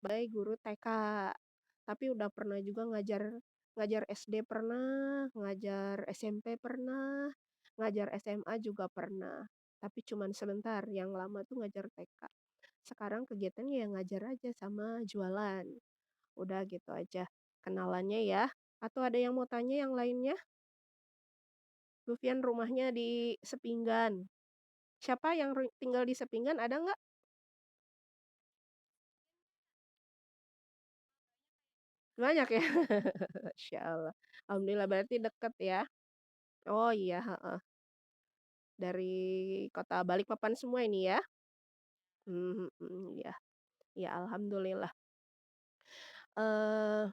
sebagai guru TK, tapi udah pernah juga ngajar ngajar SD pernah, ngajar SMP pernah, ngajar SMA juga pernah. Tapi cuman sebentar, yang lama tuh ngajar TK. Sekarang kegiatannya ya ngajar aja sama jualan. Udah gitu aja kenalannya ya. Atau ada yang mau tanya yang lainnya? Lufian rumahnya di Sepinggan. Siapa yang tinggal di Sepinggan, ada nggak? Banyak ya? Masya Allah. Alhamdulillah berarti deket ya. Oh iya, heeh. Dari kota Balikpapan semua ini ya? Ya. Ya alhamdulillah. Eh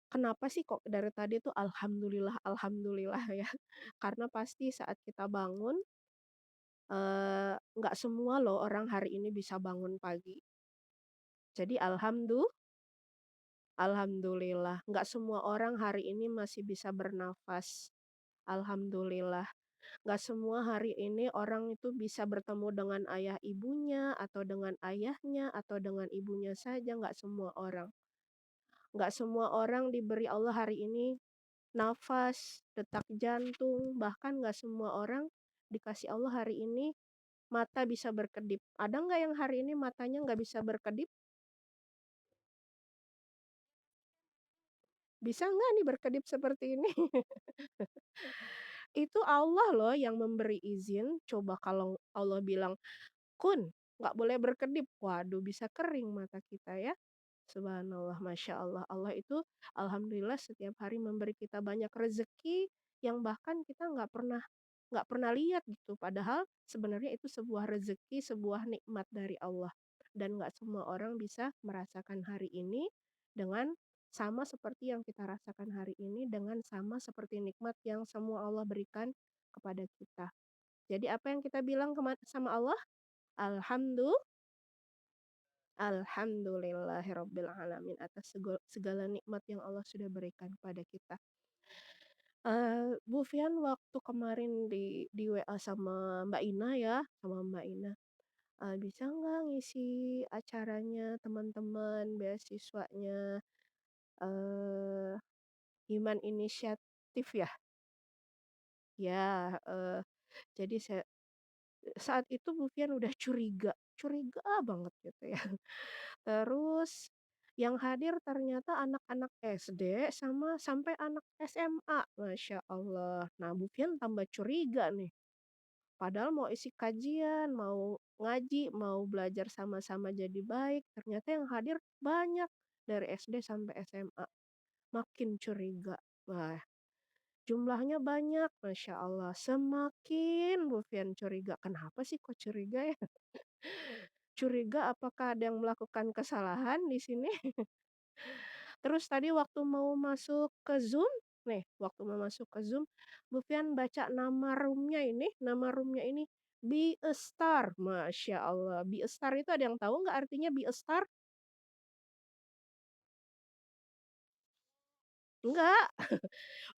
kenapa sih kok dari tadi tuh alhamdulillah alhamdulillah ya? Karena pasti saat kita bangun, nggak semua loh orang hari ini bisa bangun pagi. Jadi alhamdulillah, nggak semua orang hari ini masih bisa bernafas. Alhamdulillah. Nggak semua hari ini orang itu bisa bertemu dengan ayah ibunya, atau dengan ayahnya, atau dengan ibunya saja, nggak semua orang. Nggak semua orang diberi Allah hari ini nafas, detak jantung, bahkan nggak semua orang dikasih Allah hari ini mata bisa berkedip. Ada nggak yang hari ini matanya nggak bisa berkedip? Bisa nggak nih berkedip seperti ini? Itu Allah loh yang memberi izin. Coba kalau Allah bilang, kun, nggak boleh berkedip. Waduh, bisa kering mata kita ya. Subhanallah, Masya Allah. Allah itu Alhamdulillah setiap hari memberi kita banyak rezeki yang bahkan kita nggak pernah lihat gitu. Padahal sebenarnya itu sebuah rezeki, sebuah nikmat dari Allah. Dan nggak semua orang bisa merasakan hari ini dengan sama seperti yang kita rasakan hari ini, dengan sama seperti nikmat yang semua Allah berikan kepada kita. Jadi apa yang kita bilang sama Allah? Alhamdulillah. Alhamdulillahirobbilalamin atas segala nikmat yang Allah sudah berikan kepada kita. Bu Fian waktu kemarin di WA sama Mbak Ina ya, sama Mbak Ina, bisa nggak ngisi acaranya teman-teman beasiswanya eh Iman Inisiatif ya? Ya, jadi saat itu Bu Fian udah curiga, curiga banget gitu ya. Terus yang hadir ternyata anak-anak SD sama sampai anak SMA, Masya Allah. Nah, Bu Fian tambah curiga nih. Padahal mau isi kajian, mau ngaji, mau belajar sama-sama jadi baik. Ternyata yang hadir banyak dari SD sampai SMA. Makin curiga. Wah, jumlahnya banyak, Masya Allah. Semakin Bu Fian curiga. Kenapa sih kok curiga ya? Curiga apakah ada yang melakukan kesalahan di sini? Terus tadi waktu mau masuk ke Zoom, nih, waktu mau masuk ke Zoom, Bu Fian baca nama roomnya ini Be a Star. Masya Allah. Be a Star itu ada yang tahu nggak artinya Be a Star? Enggak.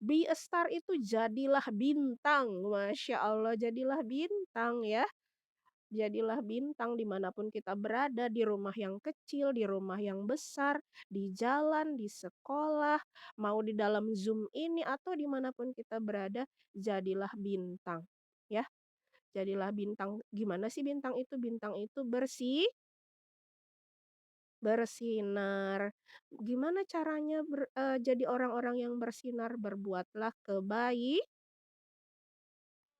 Be a Star itu jadilah bintang. Masya Allah, jadilah bintang ya. Jadilah bintang dimanapun kita berada, di rumah yang kecil, di rumah yang besar, di jalan, di sekolah, mau di dalam Zoom ini atau dimanapun kita berada, jadilah bintang. Ya, jadilah bintang. Gimana sih bintang itu? Bintang itu bersinar. Gimana caranya jadi orang-orang yang bersinar? Berbuatlah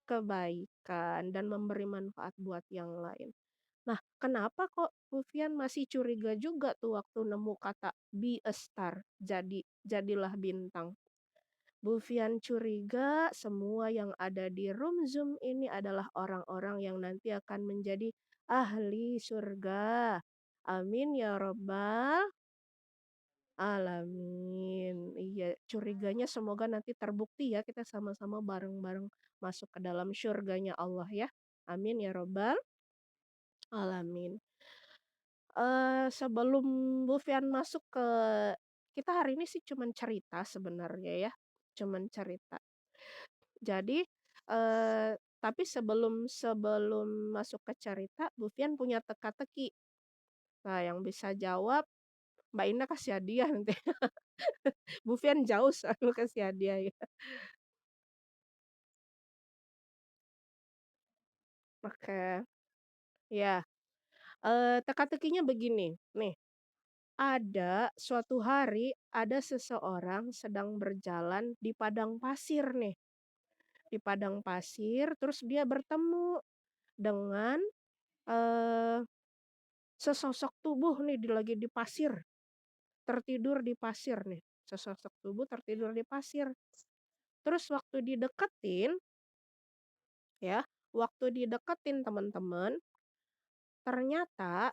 kebaikan dan memberi manfaat buat yang lain. Nah, kenapa kok Fufian masih curiga juga tuh waktu nemu kata be a star, jadilah bintang. Bufian curiga semua yang ada di room Zoom ini adalah orang-orang yang nanti akan menjadi ahli surga. Amin ya robbal alamin. Iya, curiganya semoga nanti terbukti ya kita sama-sama bareng-bareng masuk ke dalam surganya Allah ya. Amin ya robbal alamin. Sebelum Bu Fian masuk ke kita hari ini sih cuman cerita sebenarnya ya, cuman cerita. Jadi, tapi sebelum sebelum masuk ke cerita, Bu Fian punya teka-teki. Nah, yang bisa jawab Mbak Ina kasih hadiah nanti. Bu Fian jauh soalnya kasih hadiah ya. Oke, ya, teka-tekinya begini, nih, ada suatu hari ada seseorang sedang berjalan di padang pasir nih, di padang pasir terus dia bertemu dengan, eee, sesosok tubuh nih lagi di pasir, tertidur di pasir nih, sesosok tubuh tertidur di pasir. Terus waktu dideketin ya, waktu dideketin teman-teman, ternyata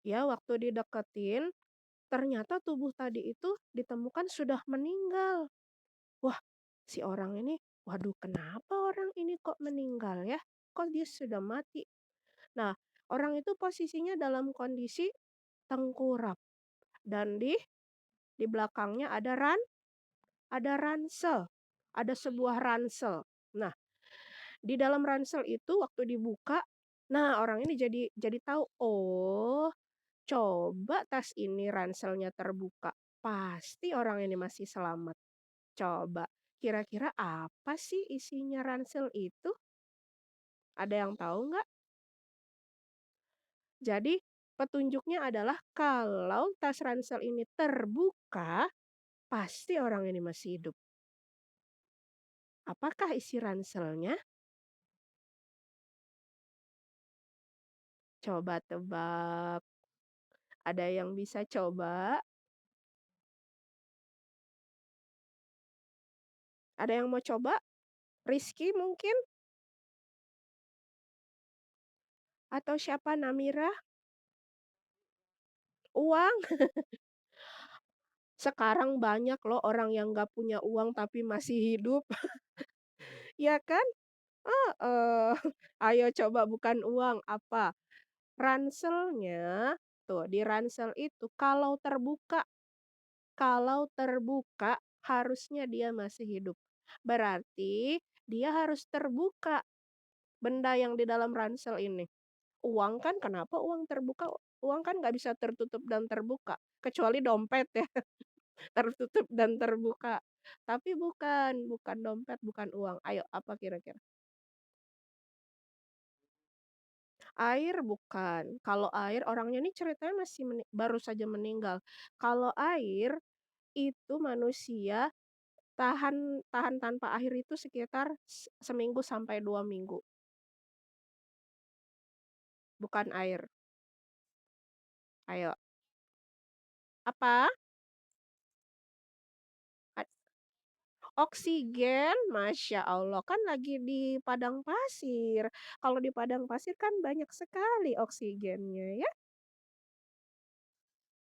ya waktu dideketin, ternyata tubuh tadi itu ditemukan sudah meninggal. Wah, si orang ini, waduh kenapa orang ini kok meninggal ya? Kok dia sudah mati? Nah, orang itu posisinya dalam kondisi tengkurap dan di belakangnya ada ransel, ada sebuah ransel. Nah, di dalam ransel itu waktu dibuka, nah orang ini jadi tahu, oh coba tas ini ranselnya terbuka, pasti orang ini masih selamat. Coba, kira-kira apa sih isinya ransel itu? Ada yang tahu nggak? Jadi, petunjuknya adalah kalau tas ransel ini terbuka, pasti orang ini masih hidup. Apakah isi ranselnya? Coba tebak. Ada yang bisa coba? Ada yang mau coba? Rizky mungkin? Atau siapa? Namira? Uang? Sekarang banyak loh orang yang nggak punya uang tapi masih hidup, ya kan? Heeh. Ayo coba bukan uang, apa? Ranselnya, tuh di ransel itu kalau terbuka harusnya dia masih hidup. Berarti dia harus terbuka benda yang di dalam ransel ini. Uang kan kenapa uang terbuka? Uang kan nggak bisa tertutup dan terbuka, kecuali dompet ya, tertutup dan terbuka. Tapi bukan dompet, bukan uang. Ayo, apa kira-kira? Air bukan. Kalau air orangnya ini ceritanya masih baru saja meninggal. Kalau air itu manusia tahan tahan tanpa air itu sekitar seminggu sampai 2 minggu. Bukan air. Ayo. Apa? A- Oksigen, Masya Allah, kan lagi di padang pasir. Kalau di padang pasir kan banyak sekali oksigennya ya.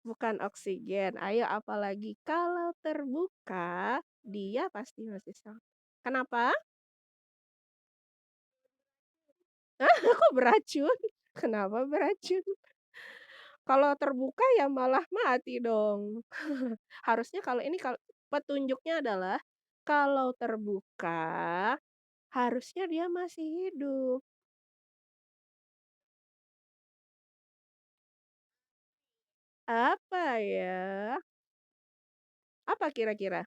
Bukan oksigen. Ayo apalagi kalau terbuka, dia pasti masih sama. Kenapa? Kok beracun? Kenapa beracun? Kalau terbuka ya malah mati dong. Harusnya kalau ini kalau petunjuknya adalah kalau terbuka harusnya dia masih hidup. Apa ya? Apa kira-kira?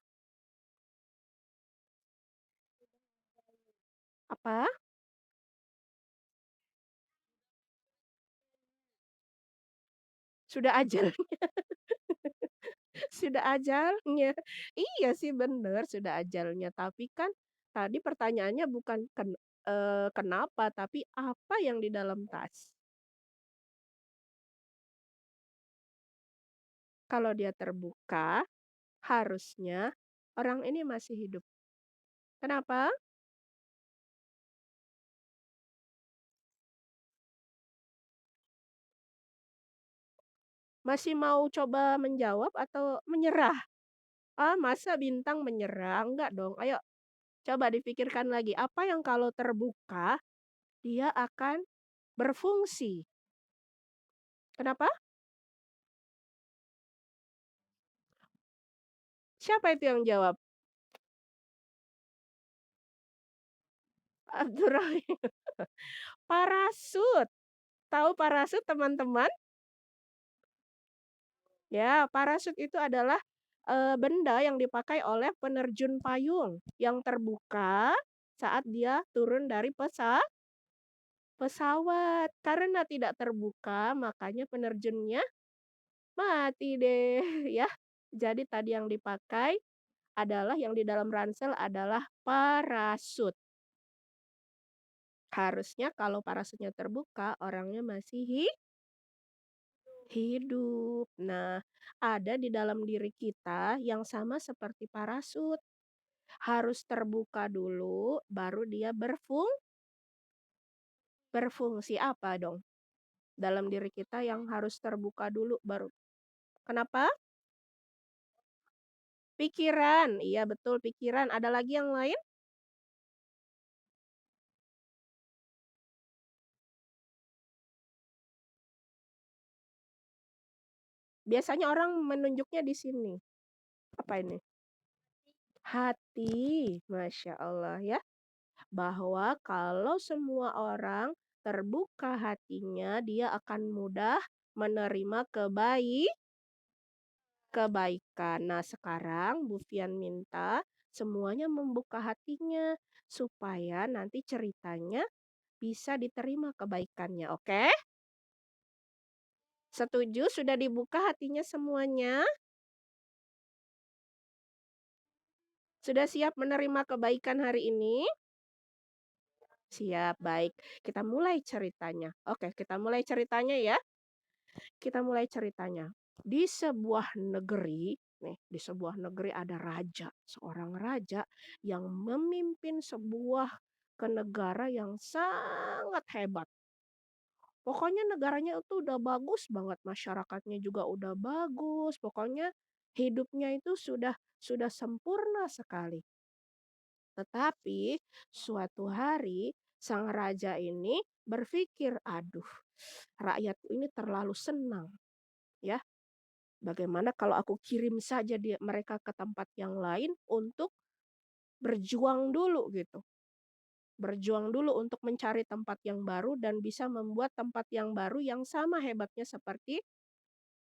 Apa? Sudah ajal. Sudah ajalnya. Iya sih bener, sudah ajalnya. Tapi kan tadi pertanyaannya bukan kenapa, tapi apa yang di dalam tas. Kalau dia terbuka, harusnya orang ini masih hidup. Kenapa? Masih mau coba menjawab atau menyerah? Ah, masa bintang menyerah? Enggak dong. Ayo coba dipikirkan lagi. Apa yang kalau terbuka, dia akan berfungsi? Kenapa? Siapa itu yang jawab? Abdurrahim. Parasut. Tahu parasut teman-teman? Ya, parasut itu adalah, benda yang dipakai oleh penerjun payung yang terbuka saat dia turun dari pesawat. Karena tidak terbuka, makanya penerjunnya mati deh, ya. Jadi tadi yang dipakai adalah yang di dalam ransel adalah parasut. Harusnya kalau parasutnya terbuka, orangnya masih hidup. Nah, ada di dalam diri kita yang sama seperti parasut. Harus terbuka dulu, baru dia berfungsi apa dong? Dalam diri kita yang harus terbuka dulu baru kenapa? Pikiran, iya betul pikiran. Ada lagi yang lain? Biasanya orang menunjuknya di sini. Apa ini? Hati, Masya Allah ya. Bahwa kalau semua orang terbuka hatinya, dia akan mudah menerima kebaikan. Nah, sekarang Bu Fian minta semuanya membuka hatinya supaya nanti ceritanya bisa diterima kebaikannya. Oke? Setuju? Sudah dibuka hatinya semuanya? Sudah siap menerima kebaikan hari ini? Siap, baik. Kita mulai ceritanya. Oke, kita mulai ceritanya ya. Kita mulai ceritanya. Di sebuah negeri, nih, di sebuah negeri ada raja, seorang raja yang memimpin sebuah negara yang sangat hebat. Pokoknya negaranya itu udah bagus banget, masyarakatnya juga udah bagus. Pokoknya hidupnya itu sudah sempurna sekali. Tetapi suatu hari sang raja ini berpikir, "Aduh, rakyatku ini terlalu senang, ya. Bagaimana kalau aku kirim saja mereka ke tempat yang lain untuk berjuang dulu gitu. Berjuang dulu untuk mencari tempat yang baru dan bisa membuat tempat yang baru yang sama hebatnya seperti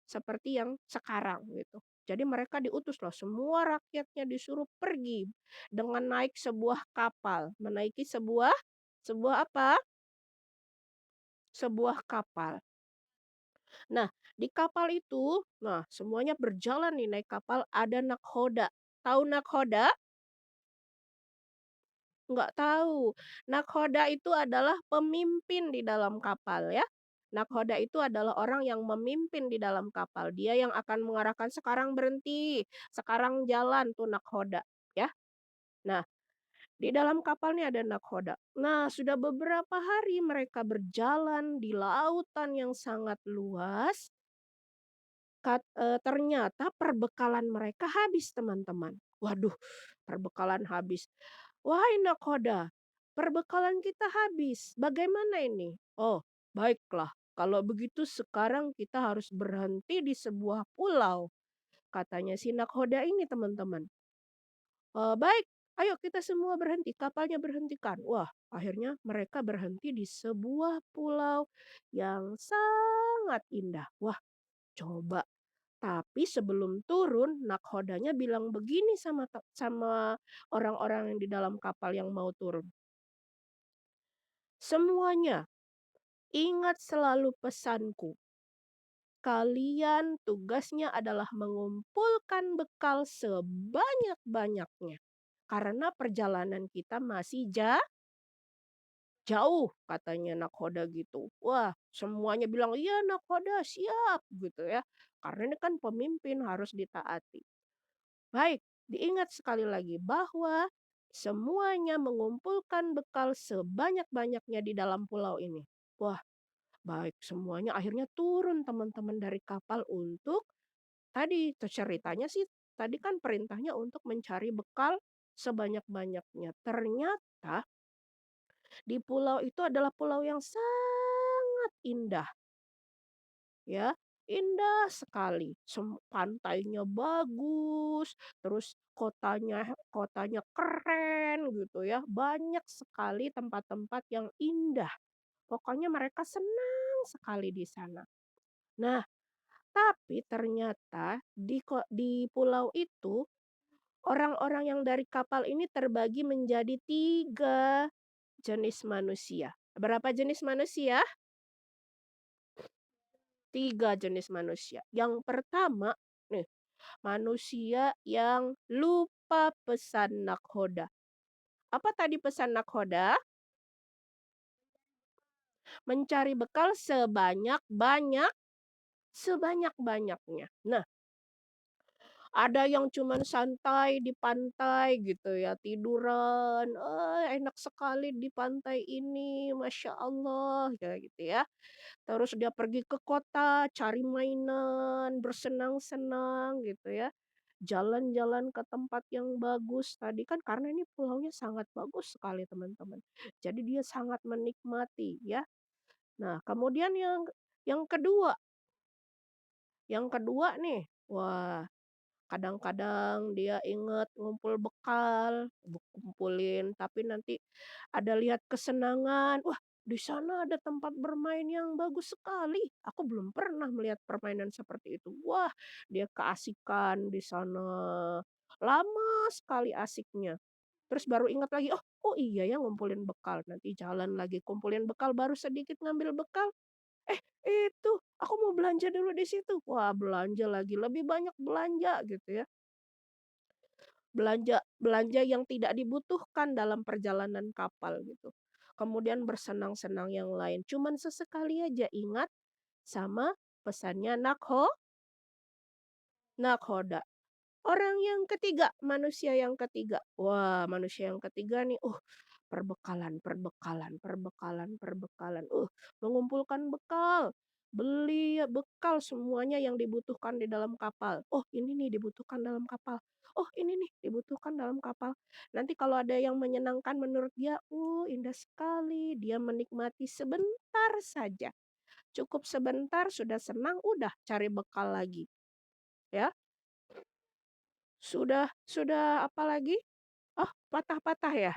seperti yang sekarang gitu. Jadi mereka diutus loh, semua rakyatnya disuruh pergi dengan naik sebuah kapal, menaiki sebuah sebuah apa? Sebuah kapal. Nah, di kapal itu, nah semuanya berjalan nih naik kapal, ada nakhoda. Tahu nakhoda? Nggak tahu. Nakhoda itu adalah pemimpin di dalam kapal ya. Nakhoda itu adalah orang yang memimpin di dalam kapal. Dia yang akan mengarahkan sekarang berhenti, sekarang jalan tuh nakhoda ya. Nah, di dalam kapal ini ada nakhoda. Nah, sudah beberapa hari mereka berjalan di lautan yang sangat luas. Ternyata perbekalan mereka habis, teman-teman. Waduh, perbekalan habis. "Wahai nakhoda, perbekalan kita habis. Bagaimana ini?" "Oh, baiklah. Kalau begitu sekarang kita harus berhenti di sebuah pulau," katanya si nakhoda ini, teman-teman. Baik, ayo kita semua berhenti, kapalnya berhentikan." Wah, akhirnya mereka berhenti di sebuah pulau yang sangat indah. Wah, coba tapi sebelum turun, nakhodanya bilang begini sama orang-orang yang di dalam kapal yang mau turun. "Semuanya, ingat selalu pesanku. Kalian tugasnya adalah mengumpulkan bekal sebanyak-banyaknya. Karena perjalanan kita masih jauh," katanya nakhoda gitu. Wah, semuanya bilang, "Iya nakhoda, siap," gitu ya. Karena ini kan pemimpin harus ditaati. Baik, diingat sekali lagi bahwa semuanya mengumpulkan bekal sebanyak-banyaknya di dalam pulau ini. Wah, baik semuanya akhirnya turun teman-teman dari kapal untuk tadi ceritanya sih tadi kan perintahnya untuk mencari bekal sebanyak-banyaknya. Ternyata di pulau itu adalah pulau yang sangat indah. Ya, indah sekali. Pantainya bagus, terus kotanya kotanya keren gitu ya. Banyak sekali tempat-tempat yang indah. Pokoknya mereka senang sekali di sana. Nah, tapi ternyata di pulau itu, orang-orang yang dari kapal ini terbagi menjadi 3 jenis manusia. Berapa jenis manusia? 3 jenis manusia. Yang pertama, nih, manusia yang lupa pesan nakhoda. Apa tadi pesan nakhoda? Mencari bekal sebanyak-banyaknya. Nah, ada yang cuman santai di pantai gitu ya, tiduran, enak sekali di pantai ini, masya Allah, ya gitu ya. Terus dia pergi ke kota, cari mainan, bersenang-senang gitu ya. Jalan-jalan ke tempat yang bagus tadi kan karena ini pulaunya sangat bagus sekali teman-teman. Jadi dia sangat menikmati ya. Nah, kemudian yang kedua, yang kedua nih, wah, kadang-kadang dia inget ngumpul bekal, kumpulin, tapi nanti ada lihat kesenangan, wah, di sana ada tempat bermain yang bagus sekali. Aku belum pernah melihat permainan seperti itu. Wah, dia keasikan di sana. Lama sekali asiknya. Terus baru ingat lagi, oh, oh iya ya ngumpulin bekal. Nanti jalan lagi kumpulin bekal, baru sedikit ngambil bekal. Eh, itu aku mau belanja dulu di situ. Wah, belanja lagi, lebih banyak belanja gitu ya. Belanja belanja yang tidak dibutuhkan dalam perjalanan kapal gitu. Kemudian bersenang-senang yang lain. Cuman sesekali aja ingat sama pesannya nakhoda. Orang yang ketiga, manusia yang ketiga. Wah, manusia yang ketiga nih, perbekalan, perbekalan, perbekalan, perbekalan. Mengumpulkan bekal. Beli bekal semuanya yang dibutuhkan di dalam kapal. Oh, ini nih dibutuhkan dalam kapal. Oh, ini nih dibutuhkan dalam kapal. Nanti kalau ada yang menyenangkan menurut dia, indah sekali. Dia menikmati sebentar saja. Cukup sebentar sudah senang, udah cari bekal lagi. Ya, sudah apa lagi? Oh, patah-patah ya?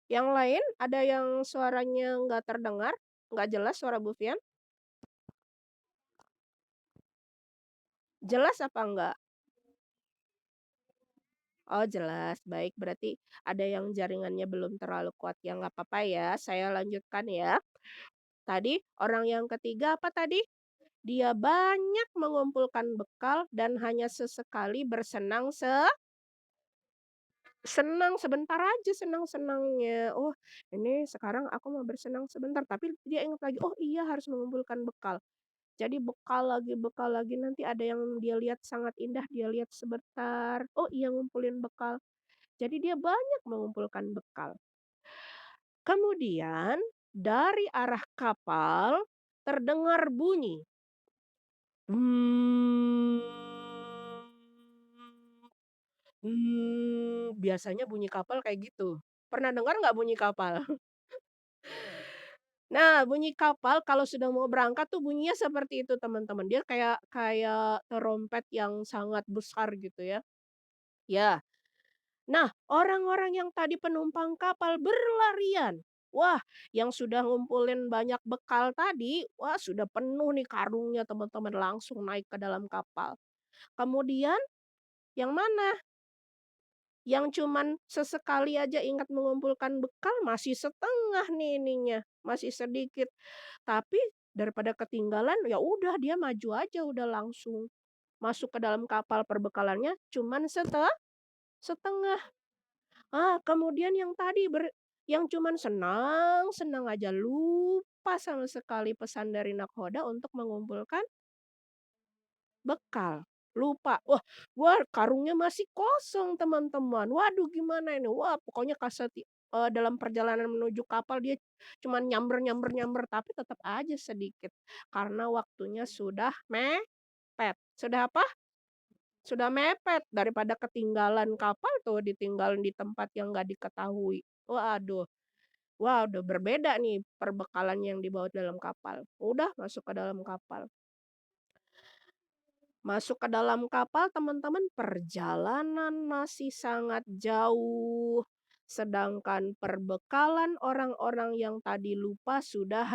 Yang lain ada yang suaranya nggak terdengar? Nggak jelas suara Bu Fian? Jelas apa enggak? Oh jelas, baik. Berarti ada yang jaringannya belum terlalu kuat, ya nggak apa-apa ya, saya lanjutkan ya. Tadi orang yang ketiga apa tadi? Dia banyak mengumpulkan bekal dan hanya sesekali bersenang senang sebentar aja senang-senangnya. Oh, ini sekarang aku mau bersenang sebentar, tapi dia ingat lagi, oh iya harus mengumpulkan bekal. Jadi bekal lagi, nanti ada yang dia lihat sangat indah, dia lihat sebentar, oh iya ngumpulin bekal. Jadi dia banyak mengumpulkan bekal. Kemudian dari arah kapal terdengar bunyi. Hmm, biasanya bunyi kapal kayak gitu. Pernah dengar nggak bunyi kapal? Nah, bunyi kapal kalau sudah mau berangkat tuh bunyinya seperti itu teman-teman. Dia kayak kayak terompet yang sangat besar gitu ya. Ya. Nah, orang-orang yang tadi penumpang kapal berlarian. Wah, yang sudah ngumpulin banyak bekal tadi, wah sudah penuh nih karungnya teman-teman langsung naik ke dalam kapal. Kemudian yang mana? Yang cuman sesekali aja ingat mengumpulkan bekal masih setengah nih ininya, masih sedikit. Tapi daripada ketinggalan, ya udah dia maju aja udah langsung. Masuk ke dalam kapal perbekalannya cuman setengah. Kemudian yang tadi yang cuman senang-senang aja lupa sama sekali pesan dari nakhoda untuk mengumpulkan bekal, lupa. Wah, karungnya masih kosong, teman-teman. Waduh, gimana ini? Wah, pokoknya dalam perjalanan menuju kapal dia cuman nyamber nyamber nyamber, tapi tetap aja sedikit. Karena waktunya sudah mepet. Sudah apa? Sudah mepet. Daripada ketinggalan kapal tuh, ditinggalin di tempat yang nggak diketahui. Waduh. Wah, udah berbeda nih perbekalan yang dibawa dalam kapal. Udah masuk ke dalam kapal. Masuk ke dalam kapal teman-teman, perjalanan masih sangat jauh. Sedangkan perbekalan orang-orang yang tadi lupa sudah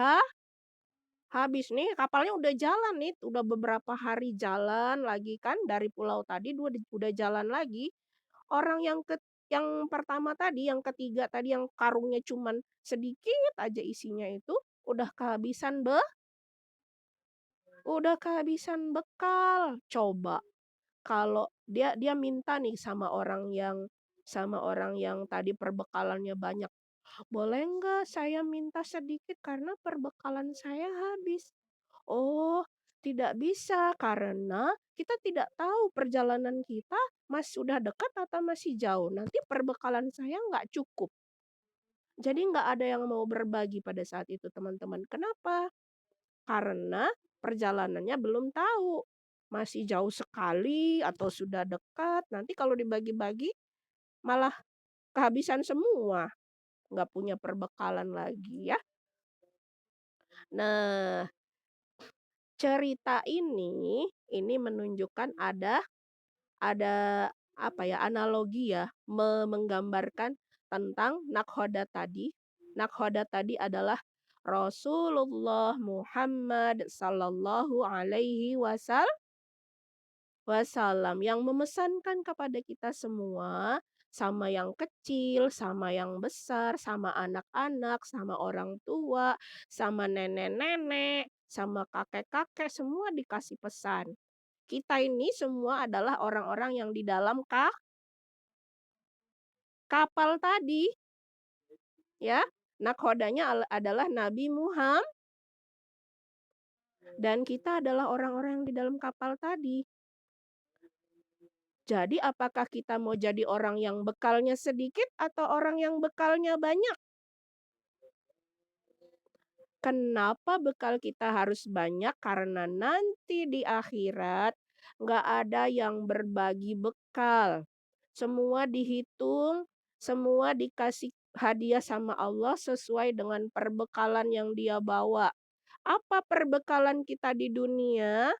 habis nih kapalnya udah jalan nih, udah beberapa hari jalan lagi kan dari pulau tadi udah jalan lagi. Orang yang pertama tadi, yang ketiga tadi yang karungnya cuman sedikit aja isinya itu, udah kehabisan bekal. Coba kalau dia minta nih sama orang yang tadi perbekalannya banyak, "Boleh nggak saya minta sedikit karena perbekalan saya habis?" "Oh, tidak bisa karena kita tidak tahu perjalanan kita sudah dekat atau masih jauh. Nanti perbekalan saya nggak cukup." Jadi nggak ada yang mau berbagi pada saat itu teman-teman. Kenapa? Karena perjalanannya belum tahu. Masih jauh sekali atau sudah dekat, nanti kalau dibagi-bagi malah kehabisan semua, nggak punya perbekalan lagi ya. Nah, cerita ini menunjukkan ada apa ya, analogi ya, menggambarkan tentang nakhoda tadi. Nakhoda tadi adalah Rasulullah Muhammad sallallahu alaihi wasallam yang memesankan kepada kita semua, sama yang kecil, sama yang besar, sama anak-anak, sama orang tua, sama nenek-nenek, sama kakek-kakek, semua dikasih pesan. Kita ini semua adalah orang-orang yang di dalam kapal tadi, ya. Nakhodanya adalah Nabi Muhammad dan kita adalah orang-orang yang di dalam kapal tadi. Jadi apakah kita mau jadi orang yang bekalnya sedikit atau orang yang bekalnya banyak? Kenapa bekal kita harus banyak? Karena nanti di akhirat nggak ada yang berbagi bekal. Semua dihitung, semua dikasih hadiah sama Allah sesuai dengan perbekalan yang dia bawa. Apa perbekalan kita di dunia?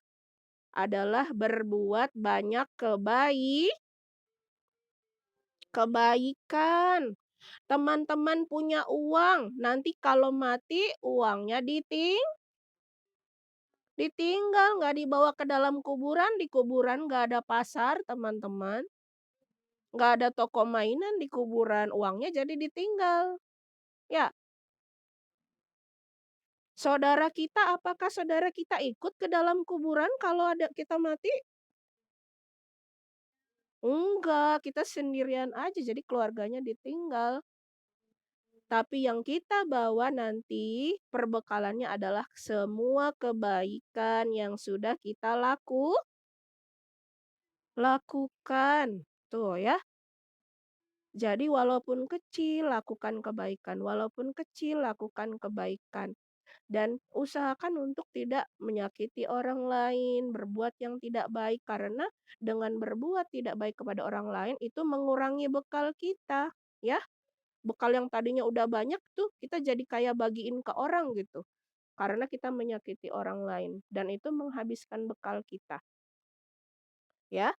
Adalah berbuat banyak kebaikan. Teman-teman punya uang, nanti kalau mati uangnya ditinggal, nggak dibawa ke dalam kuburan, di kuburan nggak ada pasar teman-teman, nggak ada toko mainan di kuburan, uangnya jadi ditinggal. Ya, saudara kita, apakah saudara kita ikut ke dalam kuburan kalau ada kita mati? Enggak, kita sendirian aja, jadi keluarganya ditinggal. Tapi yang kita bawa nanti perbekalannya adalah semua kebaikan yang sudah kita lakukan. Tuh ya. Jadi walaupun kecil lakukan kebaikan, walaupun kecil lakukan kebaikan. Dan usahakan untuk tidak menyakiti orang lain, berbuat yang tidak baik karena dengan berbuat tidak baik kepada orang lain itu mengurangi bekal kita, ya. Bekal yang tadinya udah banyak tuh kita jadi kayak bagiin ke orang gitu. Karena kita menyakiti orang lain dan itu menghabiskan bekal kita, ya.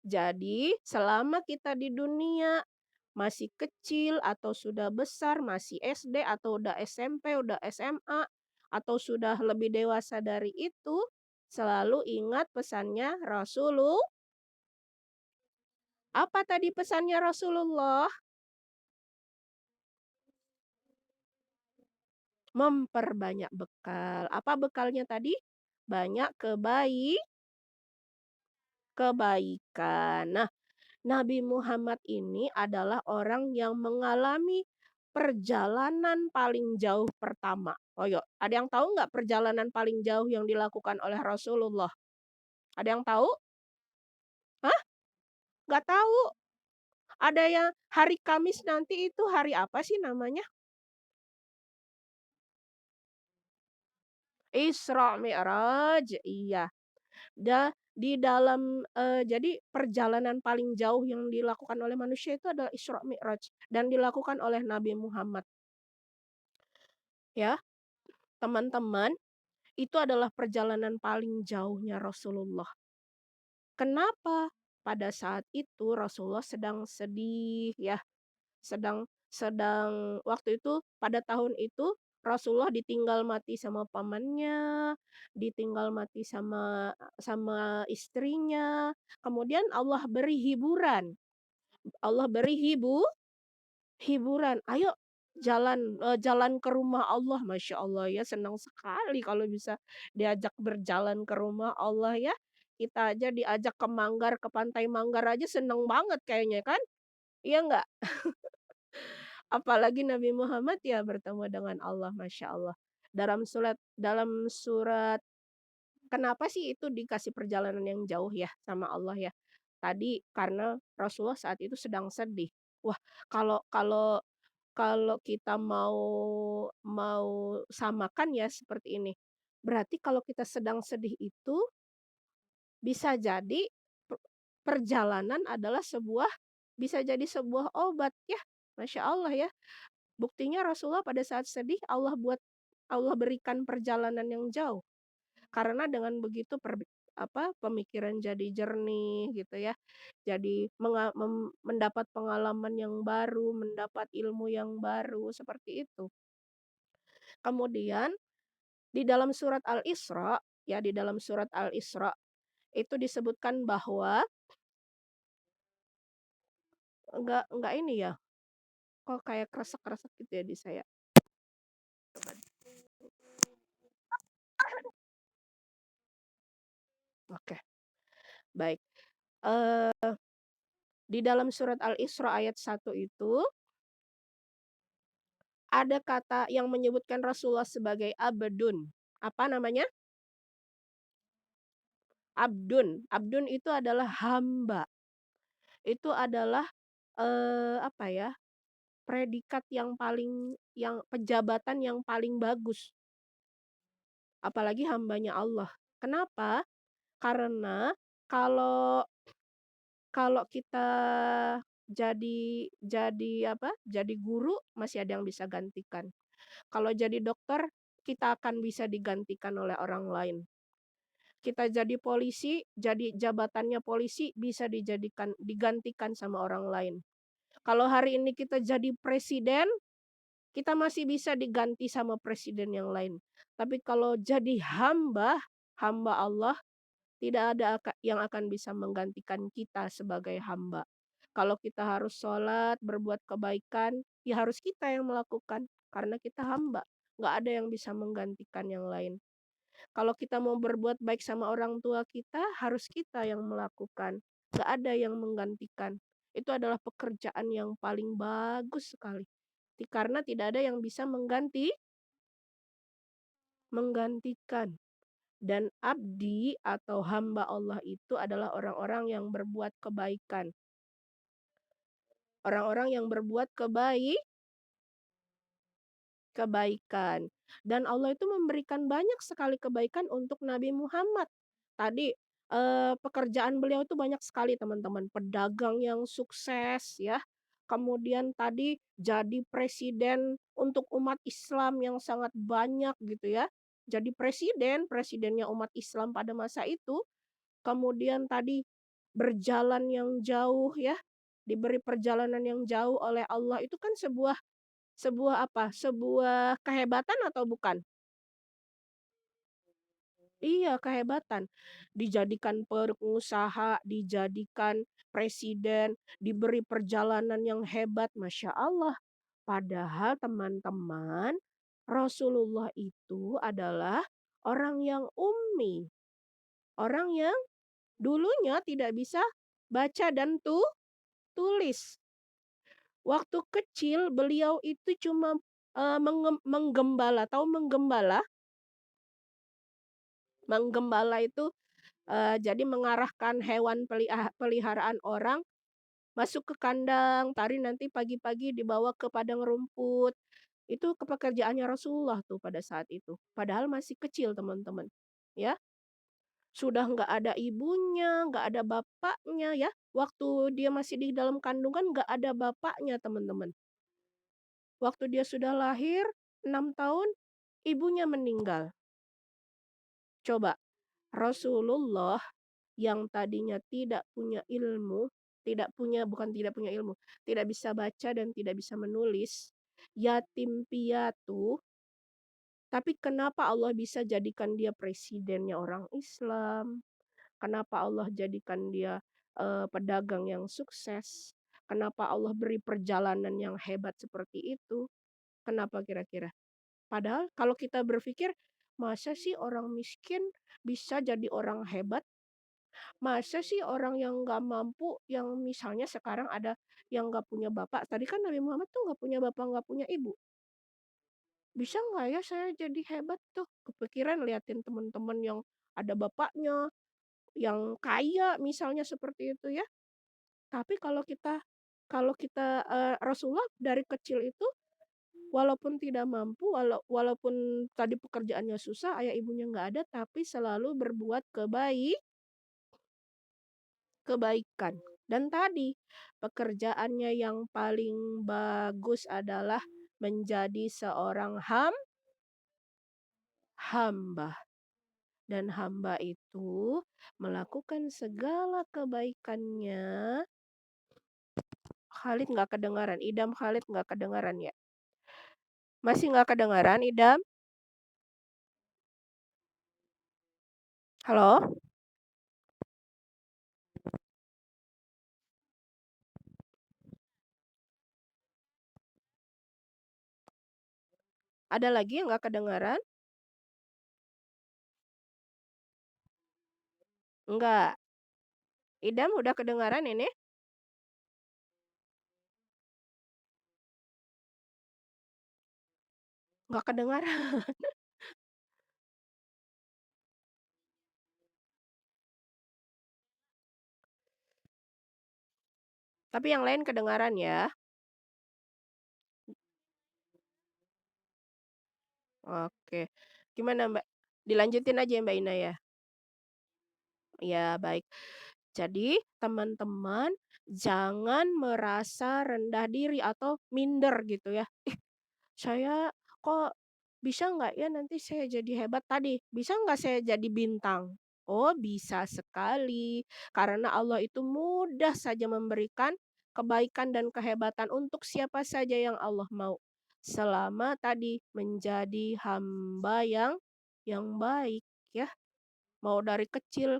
Jadi, selama kita di dunia masih kecil atau sudah besar, masih SD atau udah SMP, udah SMA atau sudah lebih dewasa dari itu, selalu ingat pesannya Rasulullah. Apa tadi pesannya Rasulullah? Memperbanyak bekal. Apa bekalnya tadi? Banyak kebaikan. Nah, Nabi Muhammad ini adalah orang yang mengalami perjalanan paling jauh pertama. Oh yuk, ada yang tahu nggak perjalanan paling jauh yang dilakukan oleh Rasulullah? Ada yang tahu? Hah? Nggak tahu. Ada yang hari Kamis nanti itu hari apa sih namanya? Isra Mi'raj. Iya. Di dalam jadi perjalanan paling jauh yang dilakukan oleh manusia itu adalah Isra Mi'raj dan dilakukan oleh Nabi Muhammad. Ya, teman-teman, itu adalah perjalanan paling jauhnya Rasulullah. Kenapa? Pada saat itu Rasulullah sedang sedih ya, sedang sedang waktu itu pada tahun itu Rasulullah ditinggal mati sama pamannya, ditinggal mati sama istrinya, kemudian Allah beri hiburan. Allah beri hiburan, "Ayo jalan ke rumah Allah." Masya Allah ya, senang sekali kalau bisa diajak berjalan ke rumah Allah ya. Kita aja diajak ke Manggar, ke Pantai Manggar aja seneng banget kayaknya kan? Iya nggak? Apalagi Nabi Muhammad ya bertemu dengan Allah, Masya Allah. Dalam surat kenapa sih itu dikasih perjalanan yang jauh ya sama Allah ya? Tadi karena Rasulullah saat itu sedang sedih. Wah, kalau kalau kalau kita mau mau samakan ya seperti ini. Berarti kalau kita sedang sedih itu bisa jadi pe perjalanan adalah bisa jadi sebuah obat ya, Masya Allah ya. Buktinya Rasulullah pada saat sedih Allah berikan perjalanan yang jauh. Karena dengan begitu pemikiran jadi jernih gitu ya. Jadi mendapat pengalaman yang baru, mendapat ilmu yang baru, seperti itu. Kemudian di dalam surat Al-Isra, ya di dalam surat Al-Isra itu disebutkan bahwa enggak ini ya, kok kayak kresek-kresek gitu ya di saya. Oke, baik. Di dalam surat Al-Isra ayat 1 itu ada kata yang menyebutkan Rasulullah sebagai abdun. Apa namanya? Abdun. Abdun itu adalah hamba. Itu adalah, apa ya, predikat yang pejabatan yang paling bagus, apalagi hambanya Allah. Kenapa? Karena kalau kalau kita jadi guru masih ada yang bisa gantikan. Kalau jadi dokter, kita akan bisa digantikan oleh orang lain. Kita jadi polisi, jadi jabatannya polisi bisa digantikan sama orang lain. Kalau hari ini kita jadi presiden, kita masih bisa diganti sama presiden yang lain. Tapi kalau jadi hamba Allah, tidak ada yang akan bisa menggantikan kita sebagai hamba. Kalau kita harus sholat, berbuat kebaikan, ya harus kita yang melakukan. Karena kita hamba. Nggak ada yang bisa menggantikan yang lain. Kalau kita mau berbuat baik sama orang tua kita, harus kita yang melakukan. Nggak ada yang menggantikan. Itu adalah pekerjaan yang paling bagus sekali. Karena tidak ada yang bisa menggantikan. Dan abdi atau hamba Allah itu adalah orang-orang yang berbuat kebaikan. Orang-orang yang berbuat kebaikan. Dan Allah itu memberikan banyak sekali kebaikan untuk Nabi Muhammad. Tadi pekerjaan beliau itu banyak sekali teman-teman. Pedagang yang sukses ya. Kemudian tadi jadi presiden untuk umat Islam yang sangat banyak gitu ya. Jadi presidennya umat Islam pada masa itu. Kemudian tadi berjalan yang jauh ya, diberi perjalanan yang jauh oleh Allah itu kan sebuah sebuah apa, sebuah kehebatan atau bukan? Iya, kehebatan. Dijadikan pengusaha, dijadikan presiden, diberi perjalanan yang hebat, Masya Allah. Padahal teman-teman, Rasulullah itu adalah orang yang ummi. Orang yang dulunya tidak bisa baca dan tulis. Waktu kecil beliau itu cuma, menggembala, tahu menggembala? Menggembala itu, jadi mengarahkan hewan peliharaan orang masuk ke kandang, tari nanti pagi-pagi dibawa ke padang rumput. Itu pekerjaannya Rasulullah tuh pada saat itu. Padahal masih kecil teman-teman, ya. Sudah nggak ada ibunya, nggak ada bapaknya ya. Waktu dia masih di dalam kandungan nggak ada bapaknya teman-teman. Waktu dia sudah lahir 6 tahun, ibunya meninggal. Coba, Rasulullah yang tadinya tidak punya ilmu, bukan tidak punya ilmu, tidak bisa baca dan tidak bisa menulis, yatim piatu, Tapi kenapa Allah bisa jadikan dia presidennya orang Islam? Kenapa Allah jadikan dia, pedagang yang sukses? Kenapa Allah beri perjalanan yang hebat seperti itu? Kenapa kira-kira? Padahal kalau kita berpikir, masa sih orang miskin bisa jadi orang hebat? Masa sih orang yang nggak mampu, yang misalnya sekarang ada yang nggak punya bapak, tadi kan Nabi Muhammad tuh nggak punya bapak, nggak punya ibu. Bisa nggak ya saya jadi hebat tuh? Kepikiran liatin teman-teman yang ada bapaknya, yang kaya misalnya seperti itu ya. Tapi kalau kita, Rasulullah dari kecil itu walaupun tidak mampu, walaupun tadi pekerjaannya susah, ayah ibunya nggak ada, tapi selalu berbuat kebaikan. Dan tadi pekerjaannya yang paling bagus adalah menjadi seorang hamba. Dan hamba itu melakukan segala kebaikannya. Khalid nggak kedengaran, Idam Khalid nggak kedengaran ya? Masih nggak kedengaran, Idam? Halo? Ada lagi yang nggak kedengaran? Enggak. Idam udah kedengaran ini? Nggak kedengaran. Tapi yang lain kedengaran ya? Oke. Gimana Mbak? Dilanjutin aja ya Mbak Ina ya? Ya baik. Jadi teman-teman jangan merasa rendah diri atau minder gitu ya. Saya kok bisa nggak ya nanti saya jadi hebat tadi? Bisa nggak saya jadi bintang? Oh bisa sekali. Karena Allah itu mudah saja memberikan kebaikan dan kehebatan untuk siapa saja yang Allah mau. Selama tadi menjadi hamba yang baik ya. Mau dari kecil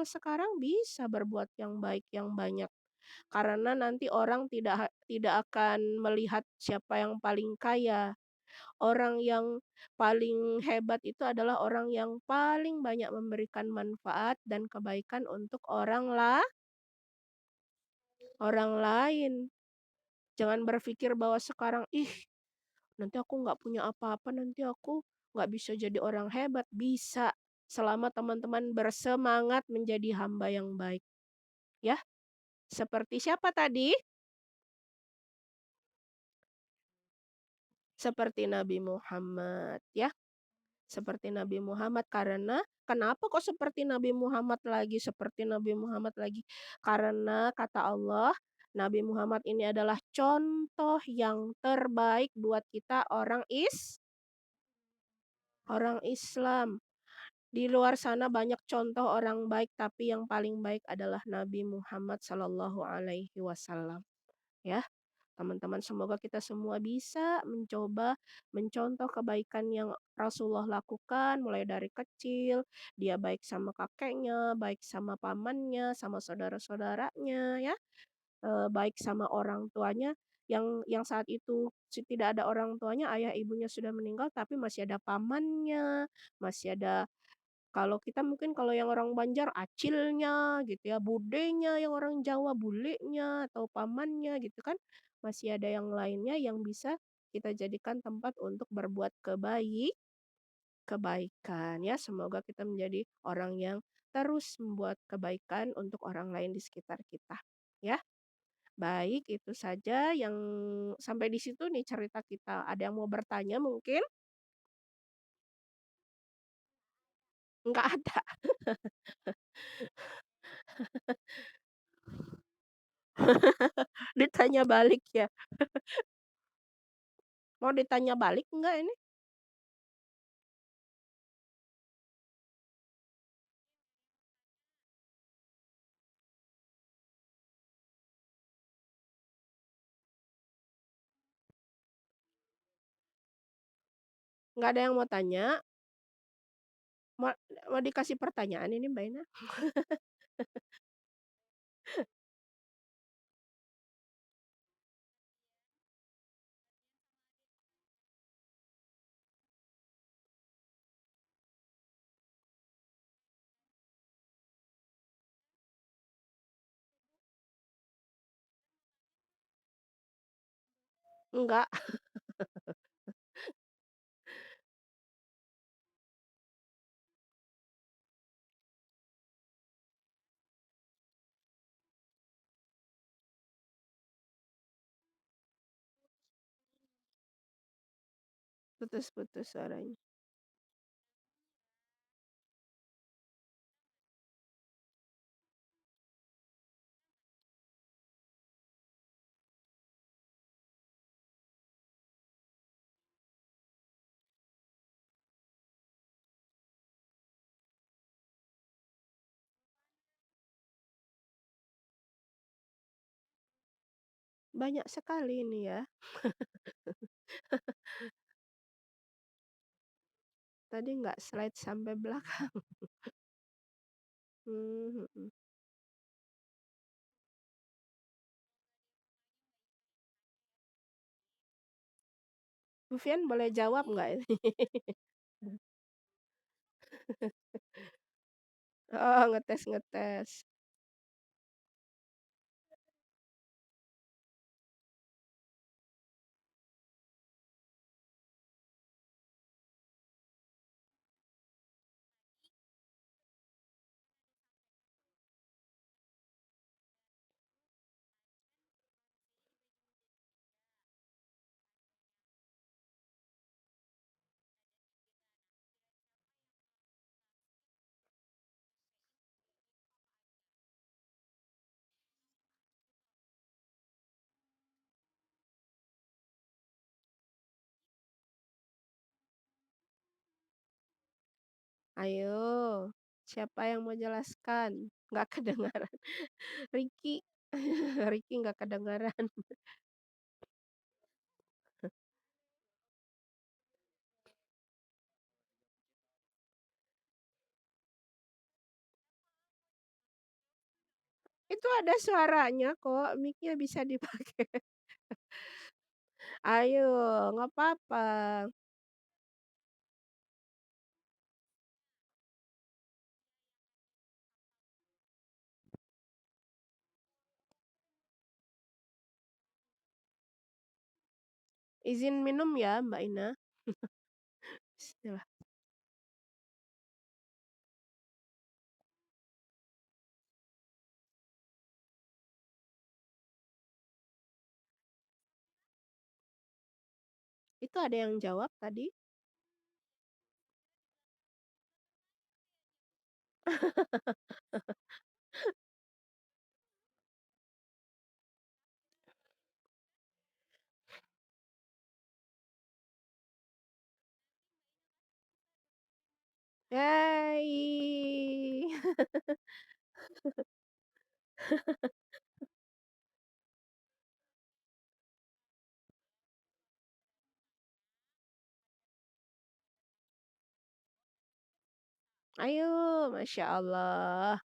sekarang bisa berbuat yang baik yang banyak. Karena nanti orang tidak akan melihat siapa yang paling kaya. Orang yang paling hebat itu adalah orang yang paling banyak memberikan manfaat dan kebaikan untuk orang lain. Jangan berpikir bahwa sekarang, ih nanti aku nggak punya apa-apa, nanti aku nggak bisa jadi orang hebat. Bisa, selama teman-teman bersemangat menjadi hamba yang baik. Ya, seperti siapa tadi? Seperti Nabi Muhammad, ya. Seperti Nabi Muhammad karena kenapa kok seperti Nabi Muhammad lagi, seperti Nabi Muhammad lagi? Karena kata Allah, Nabi Muhammad ini adalah contoh yang terbaik buat kita orang Islam. Di luar sana banyak contoh orang baik, tapi yang paling baik adalah Nabi Muhammad Sallallahu Alaihi Wasallam. Ya, teman-teman, semoga kita semua bisa mencoba mencontoh kebaikan yang Rasulullah lakukan mulai dari kecil. Dia baik sama kakeknya, baik sama pamannya, sama saudara-saudaranya, ya, baik sama orang tuanya yang saat itu tidak ada orang tuanya, ayah ibunya sudah meninggal, tapi masih ada pamannya, masih ada kalau kita mungkin kalau yang orang Banjar acilnya gitu ya, budenya, yang orang Jawa bulenya atau pamannya gitu kan. Masih ada yang lainnya yang bisa kita jadikan tempat untuk berbuat kebaikan ya. Semoga kita menjadi orang yang terus membuat kebaikan untuk orang lain di sekitar kita ya. Baik, itu saja yang sampai di situ nih cerita kita. Ada yang mau bertanya mungkin? Nggak ada. Ditanya balik ya. Mau ditanya balik enggak ini? Nggak ada yang mau tanya? Mau mau dikasih pertanyaan ini Mbak Ina? Enggak, putus-putus suaranya. Banyak sekali ini ya. Tadi nggak slide sampai belakang. Mhm. Bu Fian boleh jawab nggak ini? Oh, ngetes-ngetes. Ayo, siapa yang mau jelaskan? Nggak kedengaran. Ricky. Ricky nggak kedengaran. Itu ada suaranya kok, mic-nya bisa dipakai. Ayo, nggak apa-apa. Izin minum ya, Mbak Ina. Bismillah. Itu ada yang jawab tadi? Hai. Ayo, Masya Allah.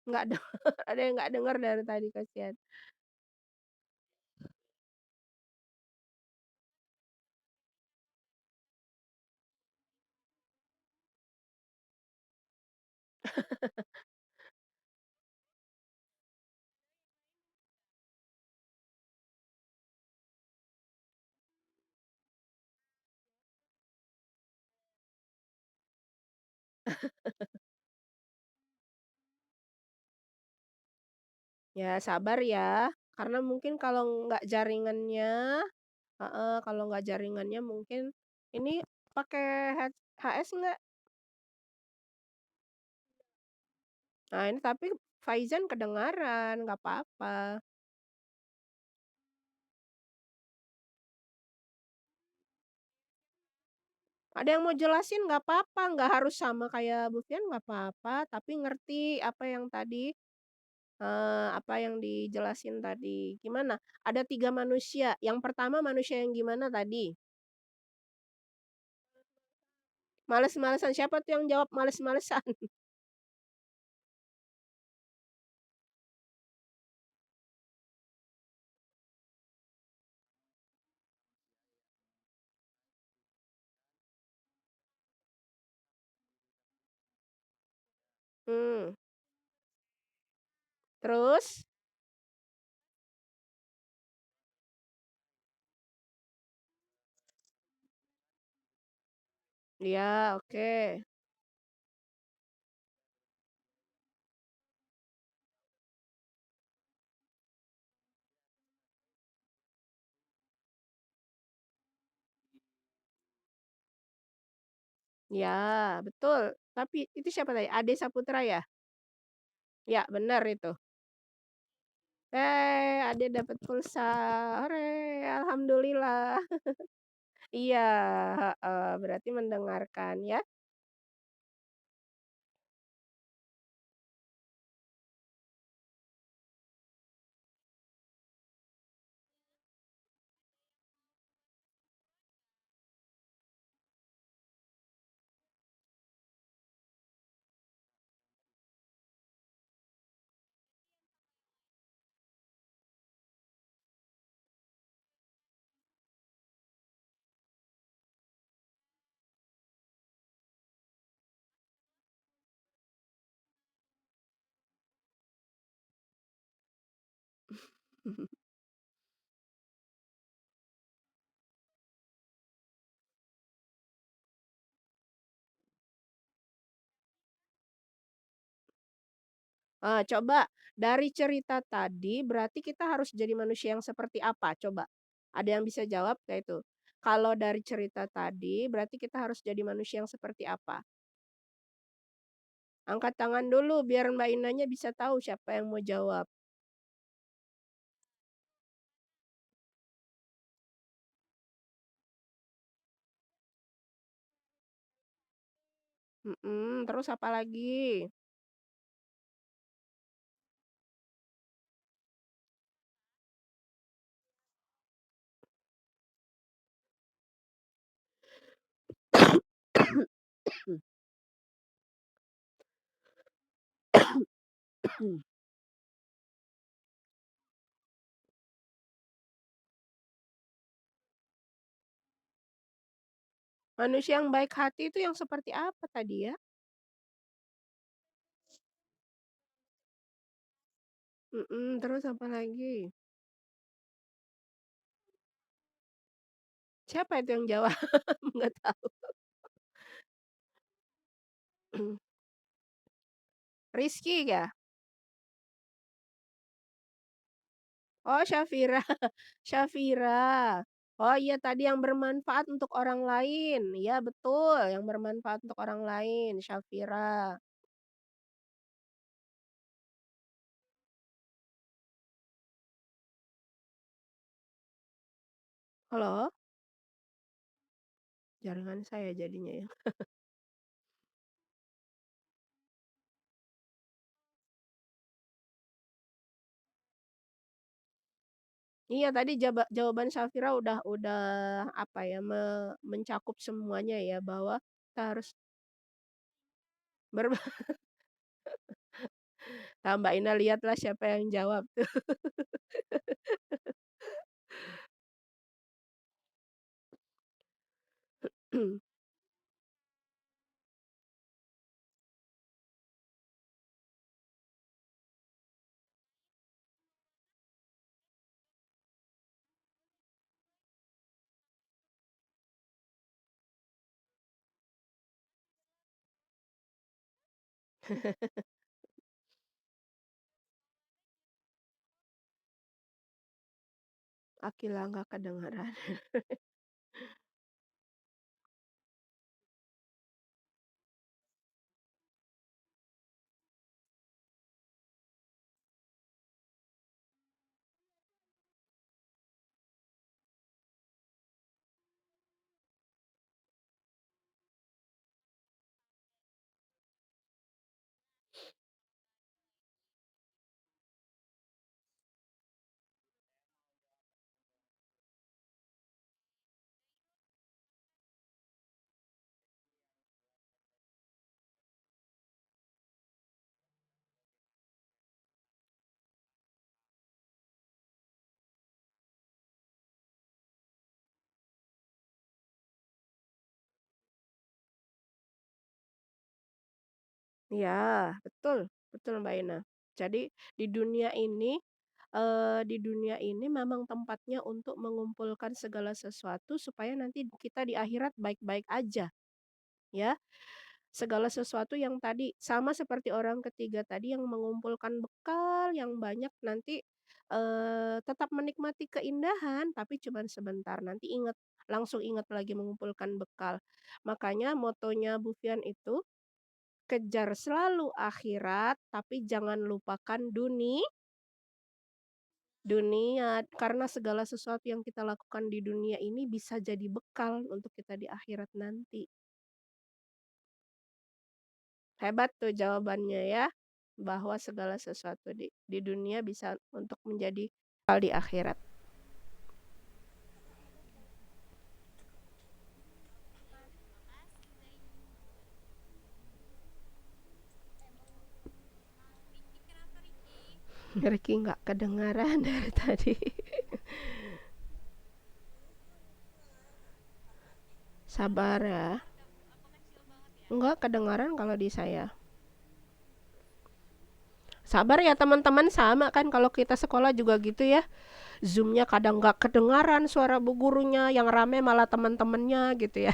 Nggak denger, ada yang nggak dengar dari tadi, kasihan. Ya sabar ya, karena mungkin kalau nggak jaringannya heeh, kalau nggak jaringannya mungkin ini pakai HS nggak? Nah ini tapi Faizan kedengaran, nggak apa-apa. Ada yang mau jelasin nggak apa-apa, nggak harus sama kayak Bu Fian nggak apa-apa, tapi ngerti apa yang tadi Apa yang dijelasin tadi. Gimana? Ada 3 manusia, yang pertama manusia yang gimana tadi? Males-malesan, siapa tuh yang jawab males-malesan? Mmm, terus? Iya, oke. Iya, betul. Tapi itu siapa tadi? Ade Saputra ya? Ya, benar itu. Ade dapat pulsa, hore, alhamdulillah. Iya, heeh, berarti mendengarkan ya. Coba dari cerita tadi berarti kita harus jadi manusia yang seperti apa coba? Ada yang bisa jawab nggak itu? Kalau dari cerita tadi berarti kita harus jadi manusia yang seperti apa? Angkat tangan dulu biar Mbak Inanya bisa tahu siapa yang mau jawab. Mhm, terus apa lagi? Manusia yang baik hati itu yang seperti apa tadi ya? Mhm, terus apa lagi? Siapa itu yang jawab? Nggak tahu. Rizky ya? Oh, Syafira. Syafira. Oh iya tadi yang bermanfaat untuk orang lain. Iya betul, yang bermanfaat untuk orang lain, Syafira. Halo? Jaringan saya jadinya ya. Iya tadi jawaban Syafira udah apa ya, mencakup semuanya ya bahwa kita harus ber nah, Mbak Ina lihatlah siapa yang jawab tuh. Akila nggak kedengeran. Ya, betul betul Mbak Ina. Jadi di dunia ini, memang tempatnya untuk mengumpulkan segala sesuatu supaya nanti kita di akhirat baik-baik aja, ya. Segala sesuatu yang tadi sama seperti orang ketiga tadi yang mengumpulkan bekal yang banyak nanti, tetap menikmati keindahan tapi cuman sebentar, nanti langsung ingat lagi mengumpulkan bekal. Makanya motonya Bu Fian itu, kejar selalu akhirat, tapi jangan lupakan dunia, karena segala sesuatu yang kita lakukan di dunia ini bisa jadi bekal untuk kita di akhirat nanti. Hebat tuh jawabannya ya, bahwa segala sesuatu di dunia bisa untuk menjadi bekal di akhirat. Ricky nggak kedengaran dari tadi. Sabar ya. Nggak kedengaran kalau di saya. Sabar ya teman-teman, sama kan kalau kita sekolah juga gitu ya. Zoomnya kadang nggak kedengaran suara bu gurunya, yang rame malah teman-temannya gitu ya.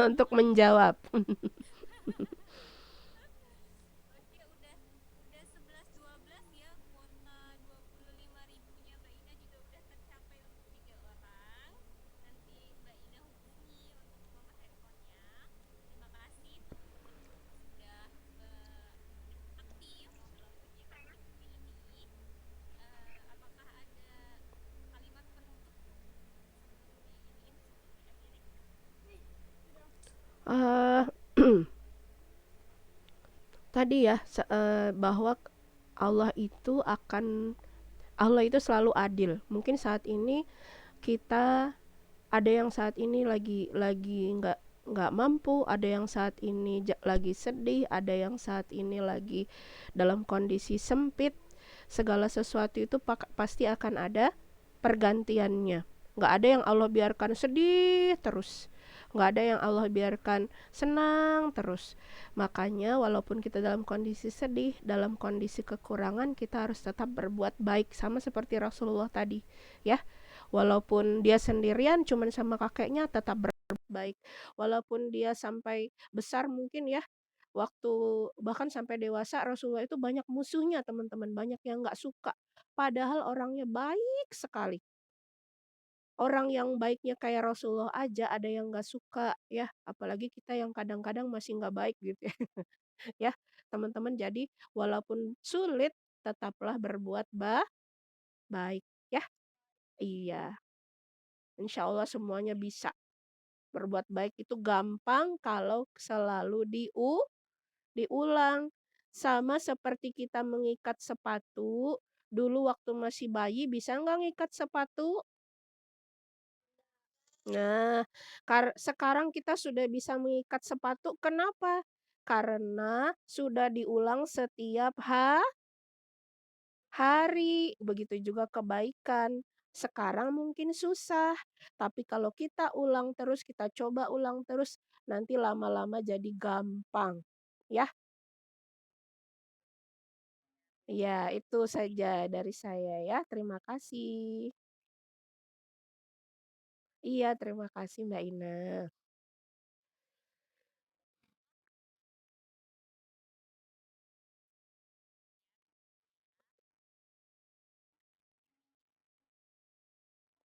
Untuk menjawab. Eh, tadi ya bahwa Allah itu Allah itu selalu adil. Mungkin saat ini kita ada yang saat ini lagi nggak mampu, ada yang saat ini lagi sedih, ada yang saat ini lagi dalam kondisi sempit. Segala sesuatu itu pasti akan ada pergantiannya. Nggak ada yang Allah biarkan sedih terus. Nggak ada yang Allah biarkan senang terus. Makanya walaupun kita dalam kondisi sedih, dalam kondisi kekurangan, kita harus tetap berbuat baik. Sama seperti Rasulullah tadi. Ya, walaupun dia sendirian cuman sama kakeknya tetap berbuat baik. Walaupun dia sampai besar mungkin ya, waktu bahkan sampai dewasa Rasulullah itu banyak musuhnya teman-teman, banyak yang nggak suka. Padahal orangnya baik sekali. Orang yang baiknya kayak Rasulullah aja ada yang nggak suka ya, apalagi kita yang kadang-kadang masih nggak baik gitu ya. Ya, teman-teman jadi walaupun sulit tetaplah berbuat baik ya. Iya, insya Allah semuanya bisa. Berbuat baik itu gampang kalau selalu diulang. Sama seperti kita mengikat sepatu, dulu waktu masih bayi bisa nggak ngikat sepatu? Nah, sekarang kita sudah bisa mengikat sepatu, kenapa? Karena sudah diulang setiap hari, begitu juga kebaikan. Sekarang mungkin susah, tapi kalau kita ulang terus, kita coba ulang terus, nanti lama-lama jadi gampang. Ya, ya itu saja dari saya ya. Terima kasih. Iya, terima kasih Mbak Ina.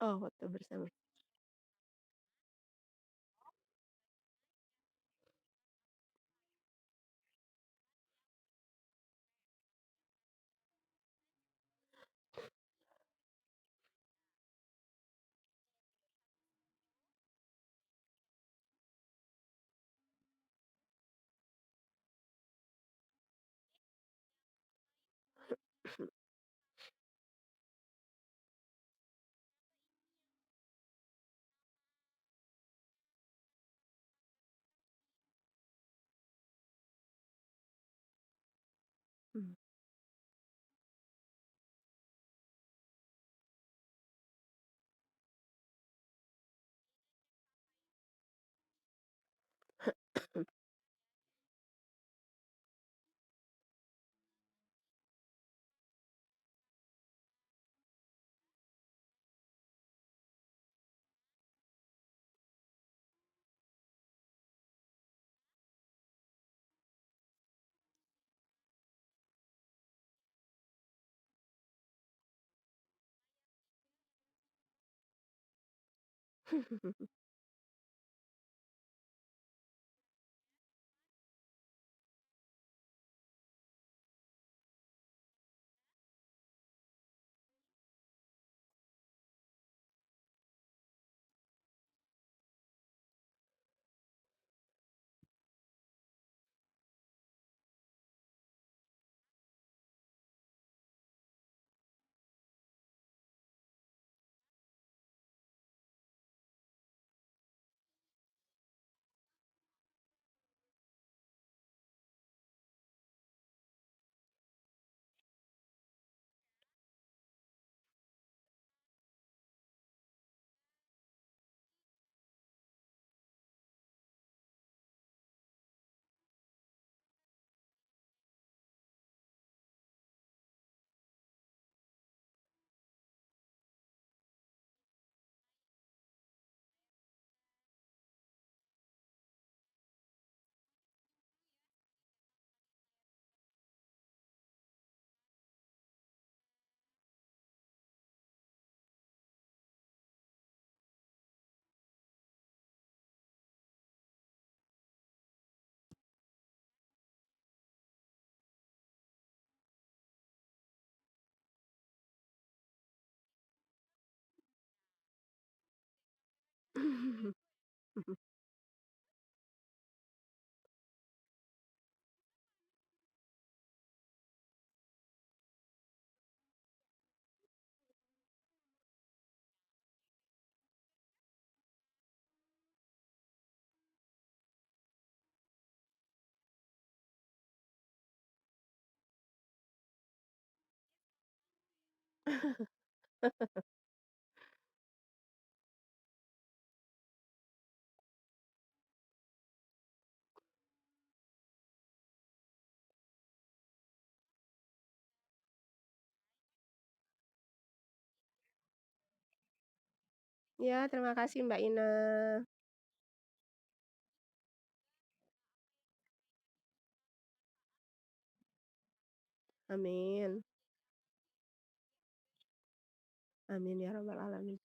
Oh, foto bersama. Ya, terima kasih Mbak Ina. Amin. Amin ya rabbal alamin.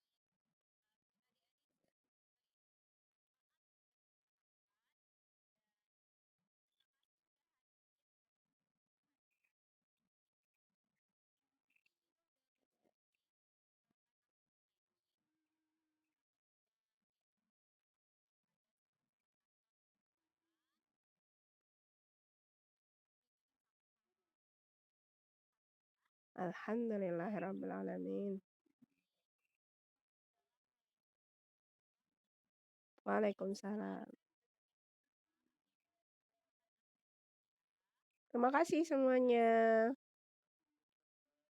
Alhamdulillahirabbil alamin. Waalaikumsalam. Terima kasih semuanya.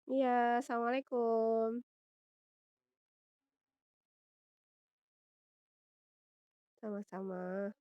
Iya, assalamualaikum. Sama-sama.